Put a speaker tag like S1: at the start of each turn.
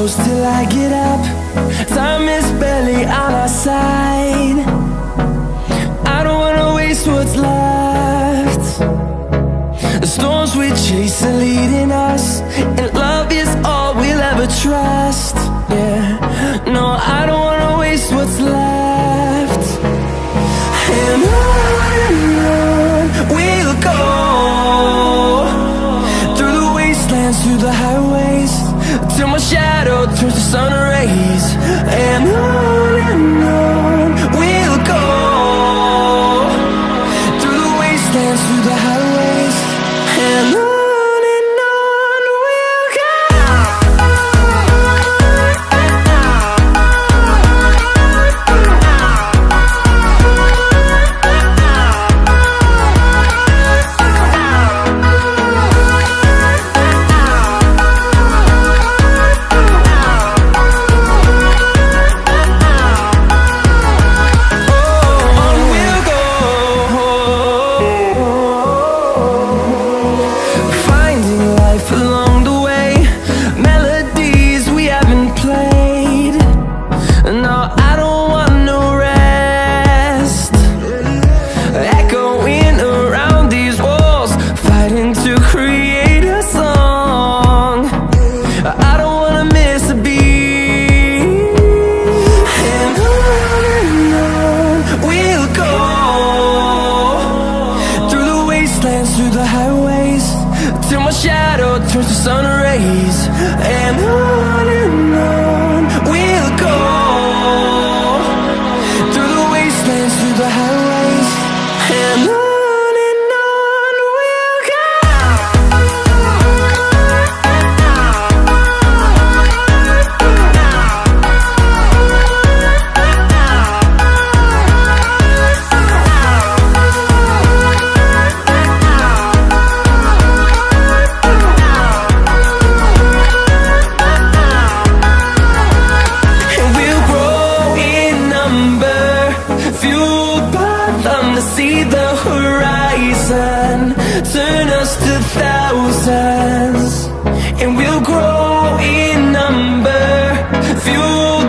S1: close till I get up. Time is barely on our side. I don't wanna waste what's left. The storms we chase are leading us, and love is all we'll ever trust. Yeah, no, I don't wanna waste what's left. And on we'll go, through the wastelands, through the highways, till my shadow turns to sun rays. And on we'll go, through the wastelands, through the highways, and on we'll go. Through the highways, till my shadow turns to sun rays. And on we'll go, through the wastelands, through the highways, and on we'll go. See the horizon turn us to thousands, and we'll grow in number, fueled